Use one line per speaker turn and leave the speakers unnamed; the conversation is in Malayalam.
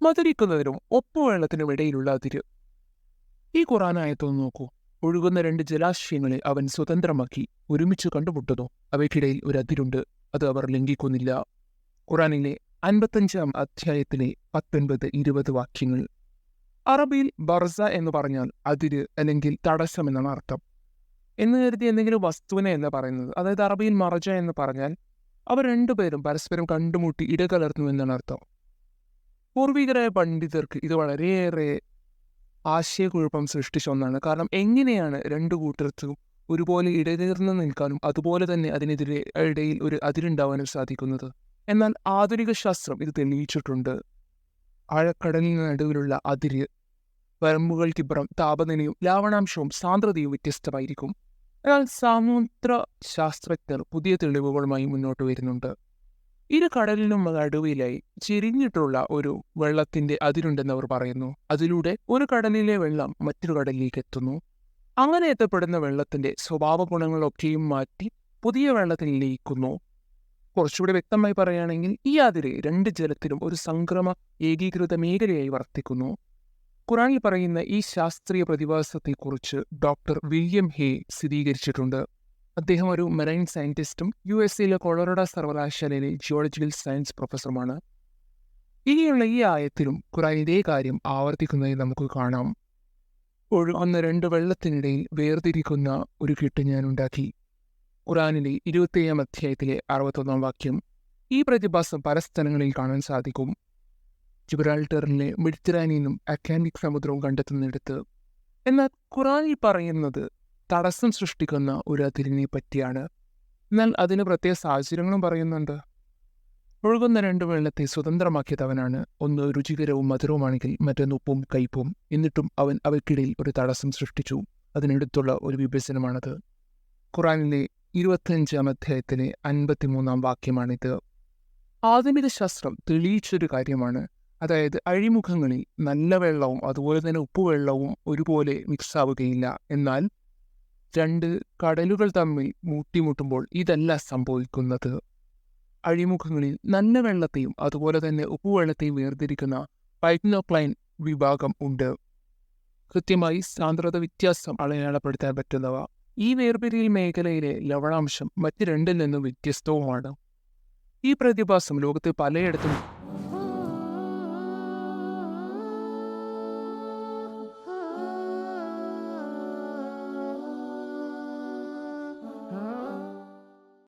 മധുരിക്കുന്നതിനും ഒപ്പുവെള്ളത്തിനും ഇടയിലുള്ള അതിര്. ഈ ഖുറാനായത്തൊന്ന് നോക്കൂ. ഒഴുകുന്ന രണ്ട് ജലാശയങ്ങളെ അവൻ സ്വതന്ത്രമാക്കി ഒരുമിച്ച് കണ്ടുമുട്ടുന്നു. അവയ്ക്കിടയിൽ ഒരു അതിരുണ്ട്, അത് അവർ ലംഘിക്കുന്നില്ല. ഖുറാനിലെ 55 അധ്യായത്തിലെ 19-20 വാക്യങ്ങൾ. അറബിയിൽ ബർസ എന്ന് പറഞ്ഞാൽ അതിര് അല്ലെങ്കിൽ തടസ്സം എന്നാണ് അർത്ഥം. എന്ന് കരുതി എന്തെങ്കിലും വസ്തുവിനെ എന്ന് പറയുന്നത്. അതായത് അറബിയിൽ മറജ എന്ന് പറഞ്ഞാൽ അവർ രണ്ടുപേരും പരസ്പരം കണ്ടുമുട്ടി ഇടകലർന്നു എന്നാണ് അർത്ഥം. പൂർവികരായ പണ്ഡിതർക്ക് ഇത് വളരെയേറെ ആശയക്കുഴപ്പം സൃഷ്ടിച്ച ഒന്നാണ്. കാരണം എങ്ങനെയാണ് രണ്ടു കൂട്ടർക്കും ഒരുപോലെ ഇടകലർന്ന് നിൽക്കാനും അതുപോലെ തന്നെ അതിനെതിരെ ഇടയിൽ ഒരു അതിരുണ്ടാവാനും സാധിക്കുന്നത്? എന്നാൽ ആധുനിക ശാസ്ത്രം ഇത് തെളിയിച്ചിട്ടുണ്ട്. ആഴക്കടലിന് നടുവിലുള്ള അതിര് വരമ്പുകൾക്കിപ്പുറം താപനിലയും ലവണാംശവും സാന്ദ്രതയും വ്യത്യസ്തമായിരിക്കും. എന്നാൽ സമുദ്ര ശാസ്ത്രജ്ഞർ പുതിയ തെളിവുകളുമായി മുന്നോട്ട് വരുന്നുണ്ട്. ഇരു കടലിനും നടുവിലായി ചെരിഞ്ഞിട്ടുള്ള ഒരു വെള്ളത്തിന്റെ അതിരുണ്ടെന്ന് അവർ പറയുന്നു. അതിലൂടെ ഒരു കടലിലെ വെള്ളം മറ്റൊരു കടലിലേക്ക് എത്തുന്നു. അങ്ങനെ എത്തപ്പെടുന്ന വെള്ളത്തിന്റെ സ്വഭാവ ഗുണങ്ങളൊക്കെയും മാറ്റി പുതിയ വെള്ളത്തിൽ ലയിക്കുന്നു. കുറച്ചുകൂടി വ്യക്തമായി പറയുകയാണെങ്കിൽ ഈ അതിര് രണ്ട് ജലത്തിലും ഒരു സംക്രമ ഏകീകൃത മേഖലയായി വർത്തിക്കുന്നു. ഖുറാനിൽ പറയുന്ന ഈ ശാസ്ത്രീയ പ്രതിഭാസത്തെക്കുറിച്ച് ഡോക്ടർ വില്യം ഹേ സ്ഥിരീകരിച്ചിട്ടുണ്ട്. അദ്ദേഹം ഒരു മെറൈൻ സയന്റിസ്റ്റും USA കൊളറഡോ സർവകലാശാലയിലെ ജിയോളജിക്കൽ സയൻസ് പ്രൊഫസറുമാണ്. ഇനിയുള്ള ഈ ആയത്തിലും ഖുറാൻ ഇതേ കാര്യം ആവർത്തിക്കുന്നതായി നമുക്ക് കാണാം. ഒഴുകുന്ന രണ്ട് വെള്ളത്തിനിടയിൽ വേർതിരിക്കുന്ന ഒരു കെട്ട് ഞാൻ ഉണ്ടാക്കി. ഖുറാനിലെ 27 അധ്യായത്തിലെ 61 വാക്യം. ഈ പ്രതിഭാസം പല സ്ഥലങ്ങളിൽ കാണാൻ സാധിക്കും. ജിബ്രാൾട്ടറിലെ മെഡിറ്ററേനിയനും അറ്റ്ലാന്റിക് സമുദ്രവും കണ്ടെത്തുന്നിടത്ത്. എന്നാൽ ഖുറാനിൽ പറയുന്നത് തടസ്സം സൃഷ്ടിക്കുന്ന ഒരു അതിരിനെ പറ്റിയാണ്. എന്നാൽ അതിന് പ്രത്യേക സാഹചര്യങ്ങളും പറയുന്നുണ്ട്. ഒഴുകുന്ന രണ്ട് വെള്ളത്തെ സ്വതന്ത്രമാക്കിയത് അവനാണ്. ഒന്ന് രുചികരവും മധുരവുമാണെങ്കിൽ മറ്റൊന്ന് ഉപ്പും കയ്പും. എന്നിട്ടും അവൻ അവയ്ക്കിടയിൽ ഒരു തടസ്സം സൃഷ്ടിച്ചു. അതിനടുത്തുള്ള ഒരു വിഭജനമാണത്. ഖുറാനിലെ 25 അധ്യായത്തിലെ 53 വാക്യമാണിത്. ആധുനിക ശാസ്ത്രം തെളിയിച്ചൊരു കാര്യമാണ്. അതായത് അഴിമുഖങ്ങളിൽ നല്ല വെള്ളവും അതുപോലെ തന്നെ ഉപ്പുവെള്ളവും ഒരുപോലെ മിക്സ് ആവുകയില്ല. എന്നാൽ രണ്ട് കടലുകൾ തമ്മിൽ മുട്ടിമുട്ടുമ്പോൾ ഇതല്ല സംഭവിക്കുന്നത്. അഴിമുഖങ്ങളിൽ നല്ല വെള്ളത്തെയും അതുപോലെ തന്നെ ഉപ്പുവെള്ളത്തെയും വേർതിരിക്കുന്ന പൈഗ്നോക്ലൈൻ വിഭാഗം ഉണ്ട്. കൃത്യമായി സാന്ദ്രത വ്യത്യാസം അടയാളപ്പെടുത്താൻ പറ്റുന്നവ. ഈ വേർപിരിയൽ മേഖലയിലെ ലവണാംശം മറ്റ് രണ്ടിൽ നിന്നും വ്യത്യസ്തവുമാണ്. ഈ പ്രതിഭാസം ലോകത്തെ പലയിടത്തും